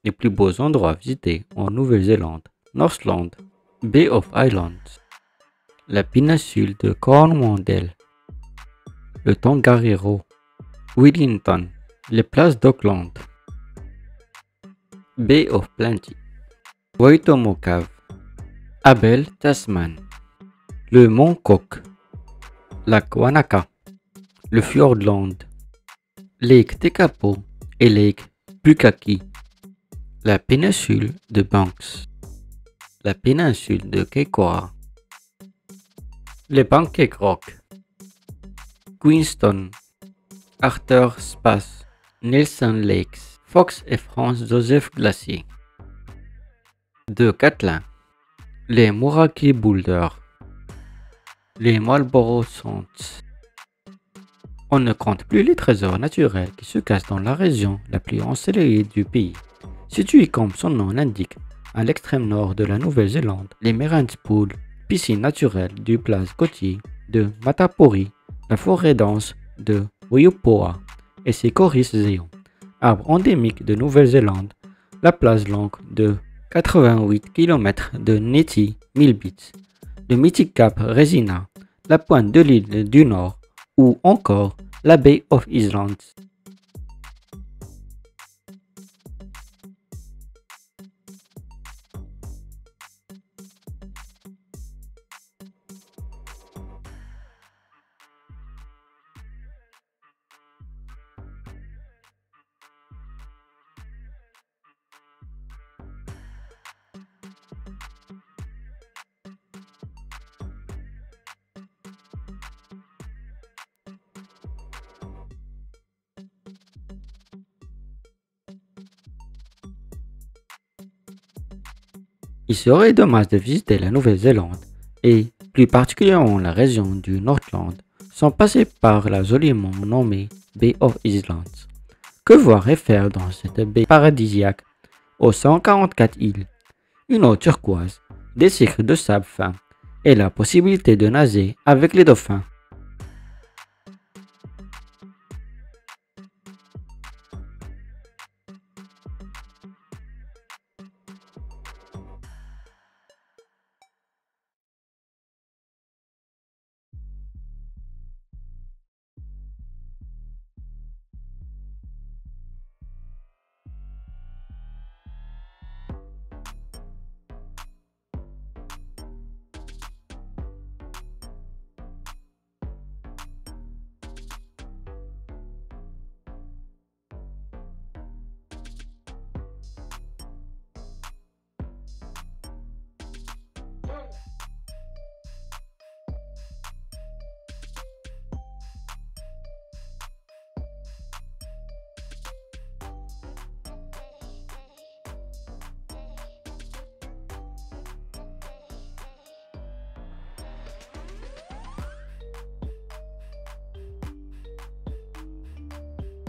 Les plus beaux endroits à visiter en Nouvelle-Zélande: Northland, Bay of Islands, la péninsule de Coromandel, le Tongariro, Wellington, les places d'Auckland, Bay of Plenty, Waitomo Cave, Abel Tasman, le mont Cook, lac Wanaka, le Fiordland, Lake Tekapo et Lake Pukaki, la péninsule de Banks, la péninsule de Keikoa, les Pancake Rock, Queenstown, Arthur Space, Nelson Lakes, Fox et Franz Joseph Glacier, de Catlin, les Mouraki Boulders, les Marlborough Sounds. On ne compte plus les trésors naturels qui se cachent dans la région la plus ensoleillée du pays. Située comme son nom l'indique, à l'extrême nord de la Nouvelle-Zélande, les Merrens Pools, piscine naturelle du plage côtier de Matapori, la forêt dense de Waiupoua et ses coris géants, arbre endémique de Nouvelle-Zélande, la plage longue de 88 km de Netty Milbit, le mythique cap Resina, la pointe de l'île du Nord ou encore la Bay of Islands. Il serait dommage de visiter la Nouvelle-Zélande et plus particulièrement la région du Northland sans passer par la joliment nommée Bay of Islands. Que voir et faire dans cette baie paradisiaque aux 144 îles? Une eau turquoise, des cycles de sable fin et la possibilité de nager avec les dauphins.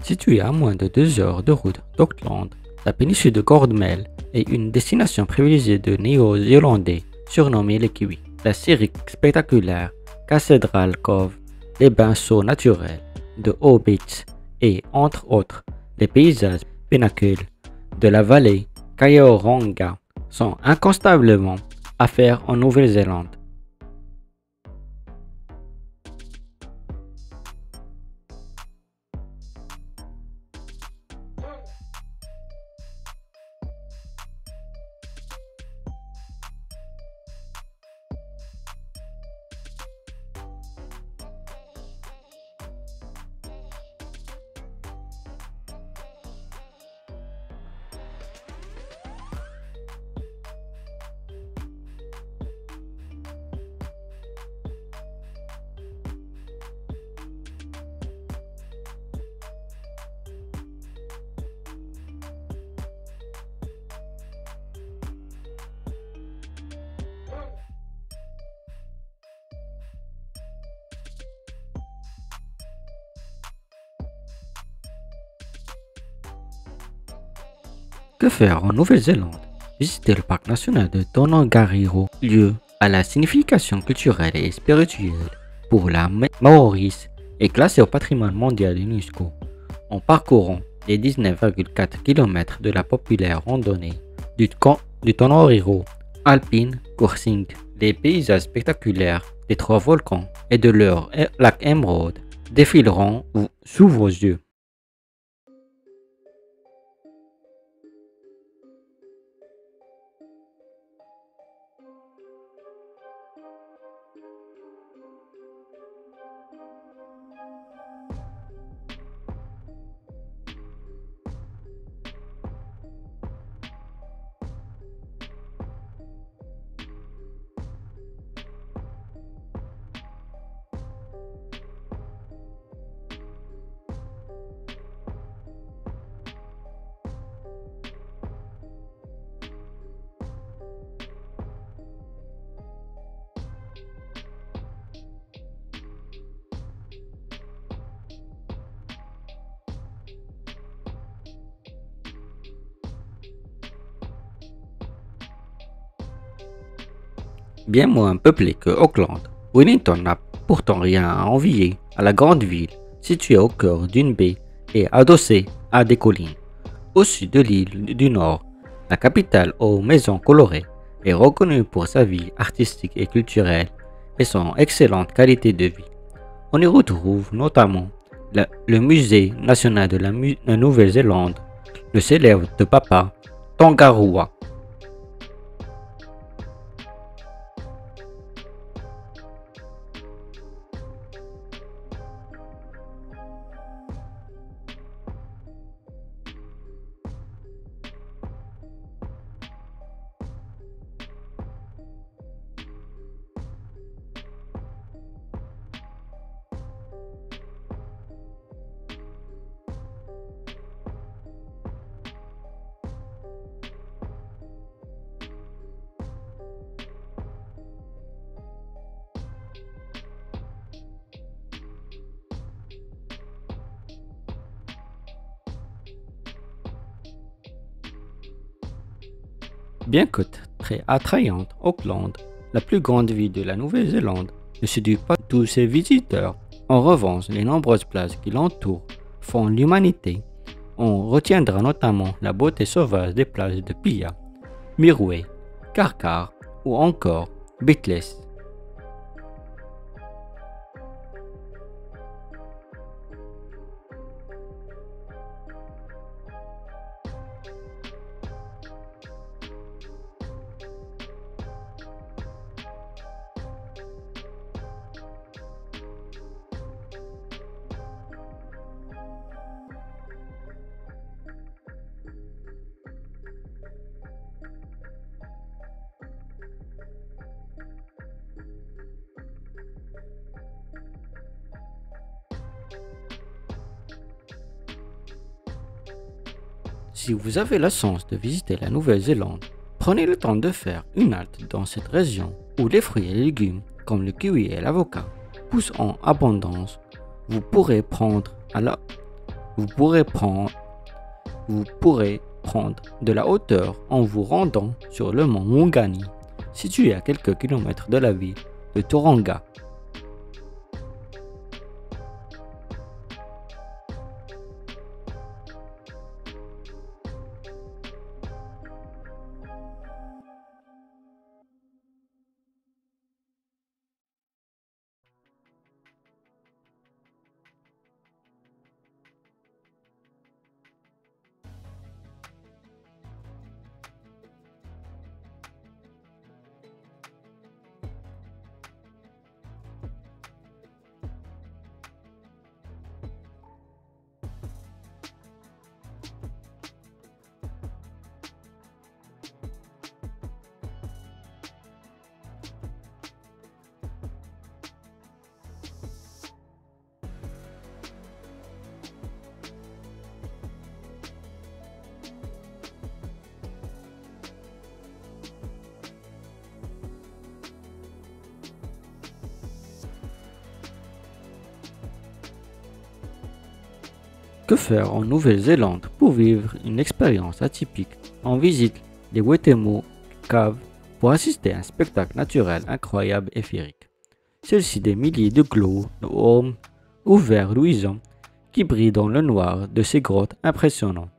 Située à moins de 2 heures de route d'Auckland, la péninsule de Cordmel est une destination privilégiée de Néo-Zélandais surnommés les Kiwis. La série spectaculaire Cathedral Cove, les bains chauds naturels de Howe Beach et, entre autres, les paysages péninsulaires de la vallée Kaiohanga sont incontestablement à faire en Nouvelle-Zélande. Que faire en Nouvelle-Zélande? Visiter le parc national de Tongariro, lieu à la signification culturelle et spirituelle pour la Maoris, est classé au patrimoine mondial de l'UNESCO. En parcourant les 19,4 km de la populaire randonnée du Tongariro Alpine Coursing, les paysages spectaculaires des trois volcans et de leur lac émeraude défileront sous vos yeux. Bien moins peuplé que Auckland, Wellington n'a pourtant rien à envier à la grande ville située au cœur d'une baie et adossée à des collines. Au sud de l'île du Nord, la capitale aux maisons colorées est reconnue pour sa vie artistique et culturelle et son excellente qualité de vie. On y retrouve notamment le musée national de la Nouvelle-Zélande, le célèbre Te Papa Tongarewa. Bien que très attrayante, Auckland, la plus grande ville de la Nouvelle-Zélande, ne séduit pas tous ses visiteurs. En revanche, les nombreuses plages qui l'entourent font l'humanité. On retiendra notamment la beauté sauvage des plages de Pia, Mirway, Karkar ou encore Beatles. Si vous avez la chance de visiter la Nouvelle-Zélande, prenez le temps de faire une halte dans cette région où les fruits et les légumes, comme le kiwi et l'avocat, poussent en abondance. Vous pourrez prendre de la hauteur en vous rendant sur le mont Mungani, situé à quelques kilomètres de la ville de Tauranga. Que faire en Nouvelle-Zélande pour vivre une expérience atypique? On visite les Wetemo Caves pour assister à un spectacle naturel incroyable et féerique. Celle-ci des milliers de globes ouverts luisants qui brillent dans le noir de ces grottes impressionnantes.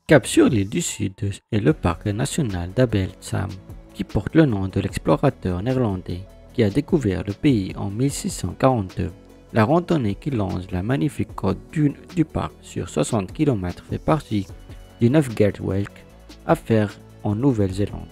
Cap sur l'île du Sud est le parc national d'Abel Sam, qui porte le nom de l'explorateur néerlandais qui a découvert le pays en 1642. La randonnée qui longe la magnifique côte du parc sur 60 km fait partie du 9 Gatewalk à faire en Nouvelle-Zélande.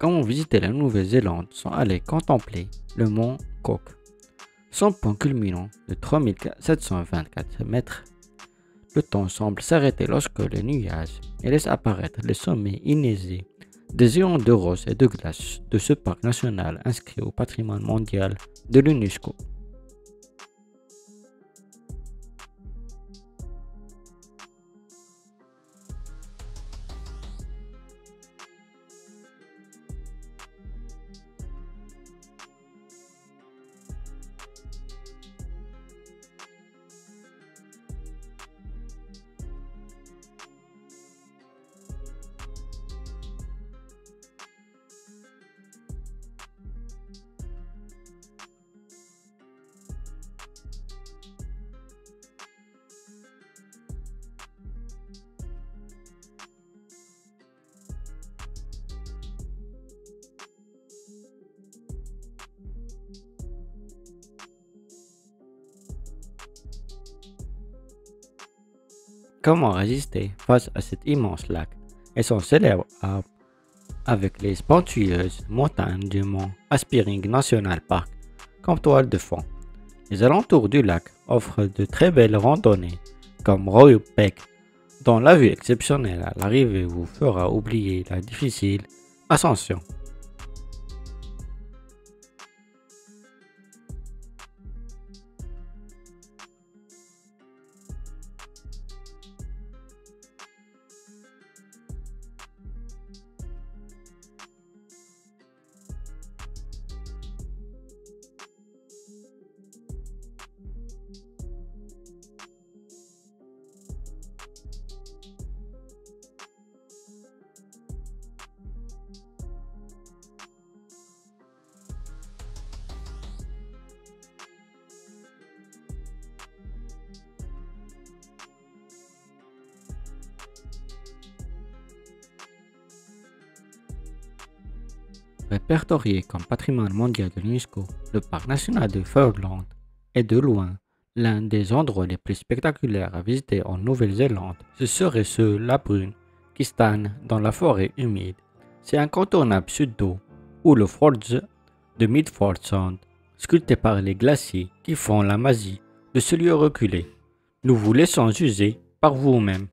Quand on visitait la Nouvelle-Zélande, sont allés contempler le mont Cook. Son point culminant de 3724 mètres, le temps semble s'arrêter lorsque le nuage laisse apparaître les sommets inésés des géants de roche et de glace de ce parc national inscrit au patrimoine mondial de l'UNESCO. Comment résister face à cet immense lac et son célèbre arbre avec les splendieuses montagnes du mont Aspiring National Park comme toile de fond. Les alentours du lac offrent de très belles randonnées comme Royal Peak, dont la vue exceptionnelle à l'arrivée vous fera oublier la difficile ascension. Répertorié comme patrimoine mondial de l'UNESCO, le parc national de Fiordland est de loin l'un des endroits les plus spectaculaires à visiter en Nouvelle-Zélande. Ce serait ce lac brune qui stagne dans la forêt humide. C'est incontournable sud d'eau ou le Fjords de Midford Sound, sculpté par les glaciers qui font la magie de ce lieu reculé. Nous vous laissons juger par vous-même.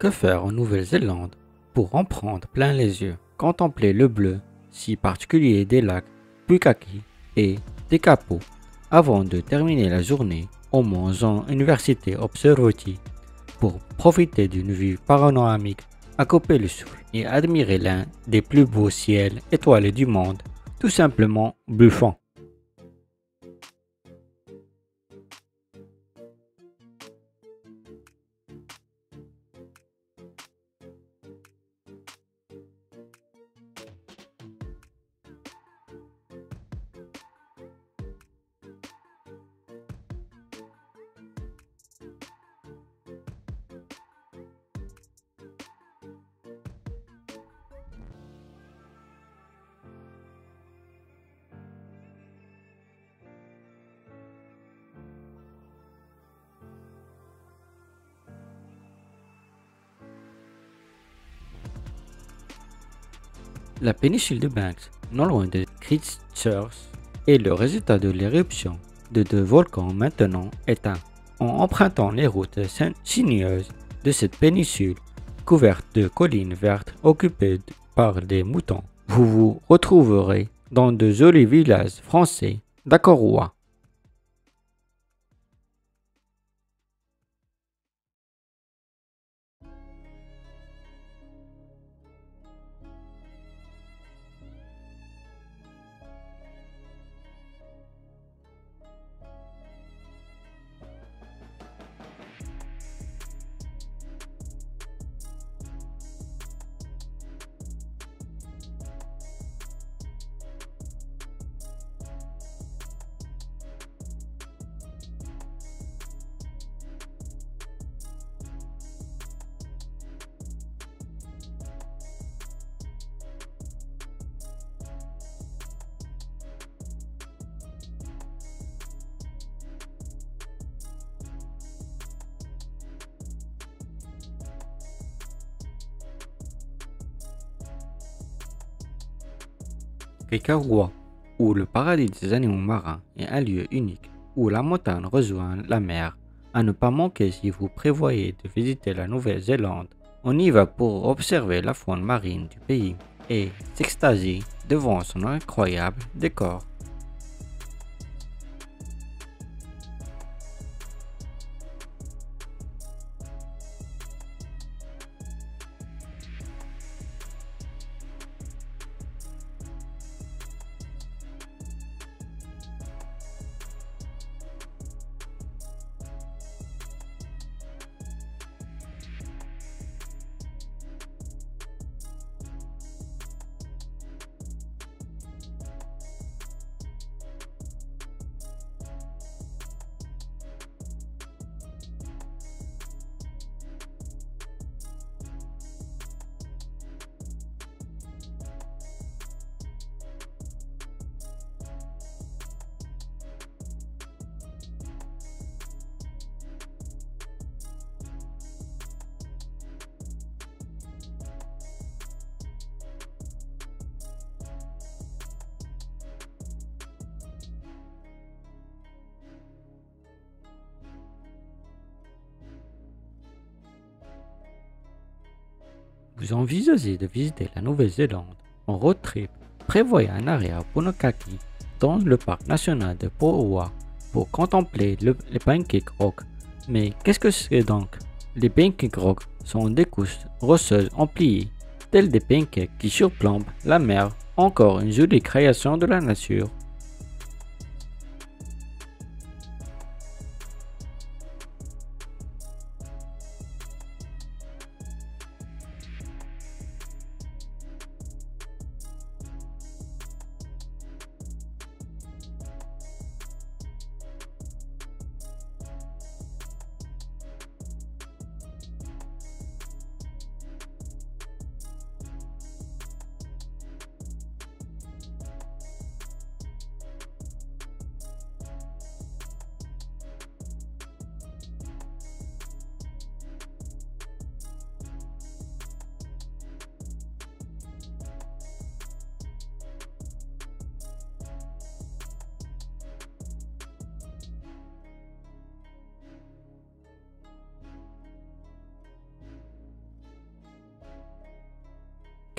Que faire en Nouvelle-Zélande pour en prendre plein les yeux? Contempler le bleu, si particulier des lacs Pukaki et Tekapo, avant de terminer la journée au Mont Zon University Observatory pour profiter d'une vue panoramique, à couper le souffle et admirer l'un des plus beaux ciels étoilés du monde, tout simplement bluffant. La péninsule de Banks, non loin de Christchurch, est le résultat de l'éruption de deux volcans maintenant éteints. En empruntant les routes sinueuses de cette péninsule, couverte de collines vertes occupées par des moutons, vous vous retrouverez dans de jolis villages français d'Akoroa. Kekaroa, ou le paradis des animaux marins, est un lieu unique où la montagne rejoint la mer, à ne pas manquer si vous prévoyez de visiter la Nouvelle-Zélande. On y va pour observer la faune marine du pays et s'extasier devant son incroyable décor. Vous envisagez de visiter la Nouvelle-Zélande en road trip, prévoyez un arrêt à Punakaki dans le parc national de Poroa pour contempler les pancake rock. Mais qu'est-ce que c'est donc? Les pancake rock sont des couches rocheuses empliées, telles des pancakes qui surplombent la mer, encore une jolie création de la nature.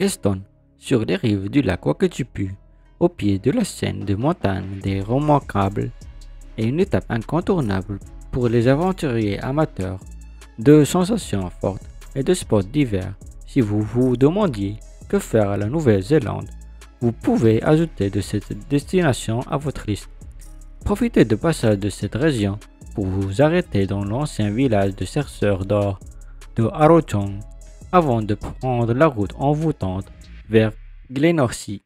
Eston, sur les rives du lac Wakatipu, au pied de la scène de montagne des Remarquables, est une étape incontournable pour les aventuriers amateurs de sensations fortes et de sports d'hiver. Si vous vous demandiez que faire à la Nouvelle-Zélande, vous pouvez ajouter de cette destination à votre liste. Profitez de passage de cette région pour vous arrêter dans l'ancien village de chercheurs d'or de Arrowtown avant de prendre la route envoûtante vers Glenorchy.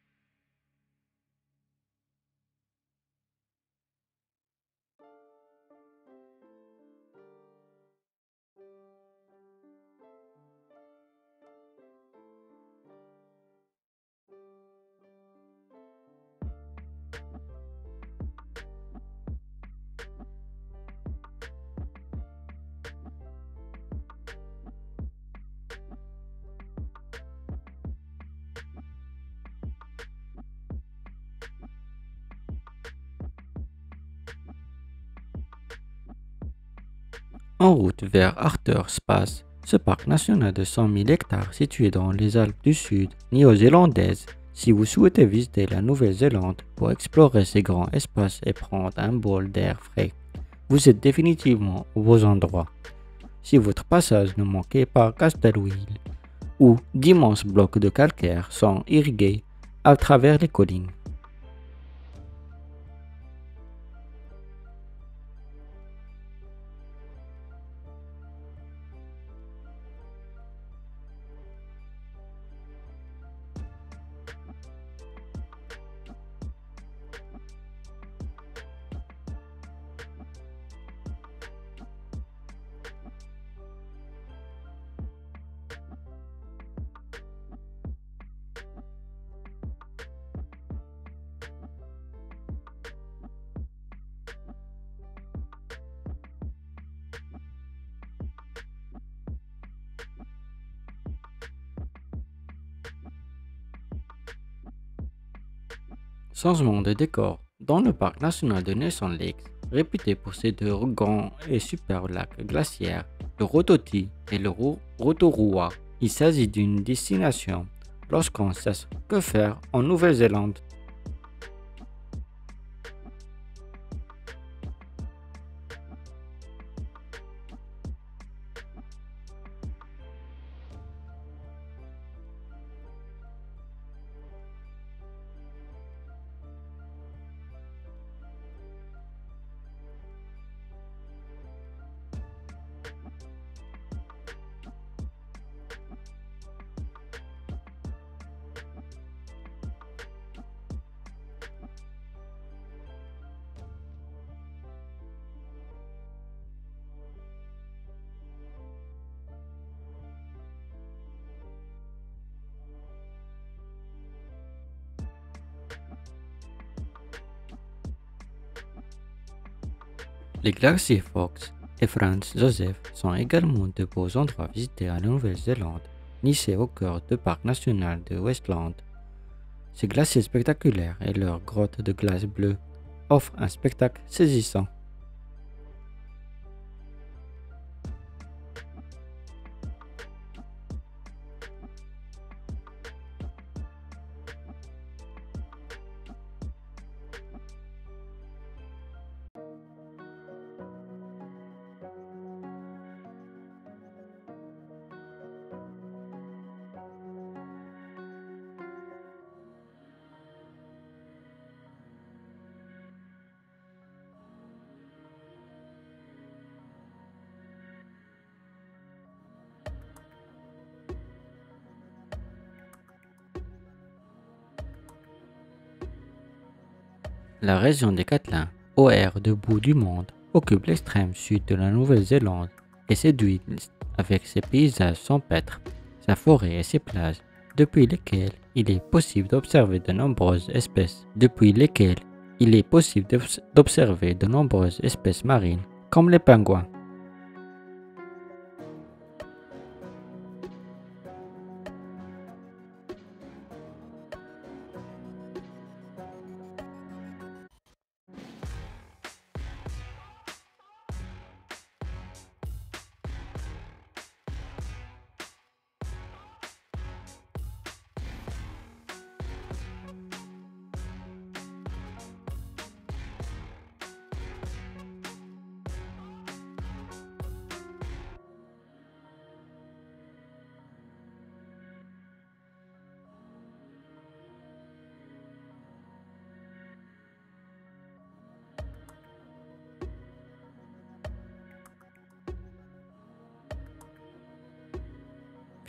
En route vers Arthur's Pass, ce parc national de 100 000 hectares situé dans les Alpes du Sud néo-zélandaises. Si vous souhaitez visiter la Nouvelle-Zélande pour explorer ces grands espaces et prendre un bol d'air frais, vous êtes définitivement au bon endroit. Si votre passage ne manquait pas Castlewell, où d'immenses blocs de calcaire sont irrigués à travers les collines. Changement de décor. Dans le parc national de Nelson Lakes, réputé pour ses deux grands et superbes lacs glaciaires, le Rototi et le Rotorua, il s'agit d'une destination lorsqu'on sait que faire en Nouvelle-Zélande. Les glaciers Fox et Franz Joseph sont également de beaux endroits visités à la Nouvelle-Zélande, nichés au cœur du parc national de Westland. Ces glaciers spectaculaires et leurs grottes de glace bleue offrent un spectacle saisissant. La région des Catlins, au air de bout du monde, occupe l'extrême sud de la Nouvelle-Zélande et séduit avec ses paysages champêtres, sa forêt et ses plages, depuis lesquelles il est possible d'observer de nombreuses espèces marines, comme les pingouins.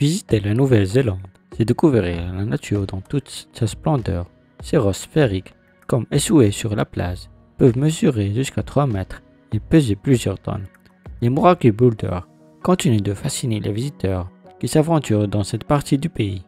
Visiter la Nouvelle-Zélande, c'est découvrir la nature dans toute sa splendeur. Ces roches sphériques, comme essouées sur la plage, peuvent mesurer jusqu'à 3 mètres et peser plusieurs tonnes. Les Moraki Boulders continuent de fasciner les visiteurs qui s'aventurent dans cette partie du pays.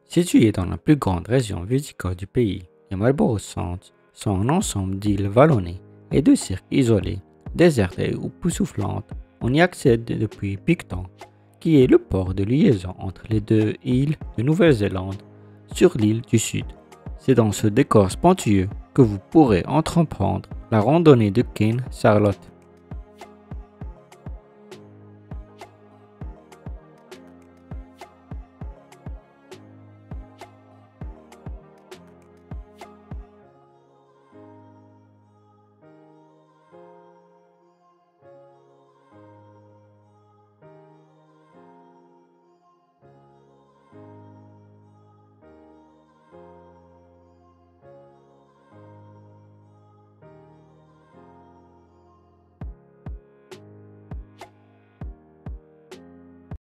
Située dans la plus grande région viticole du pays, les Marlborough Sounds sont un ensemble d'îles vallonnées et de cirques isolés, désertés ou époustouflantes. On y accède depuis Picton, qui est le port de liaison entre les deux îles de Nouvelle-Zélande sur l'île du Sud. C'est dans ce décor splendieux que vous pourrez entreprendre la randonnée de Queen Charlotte.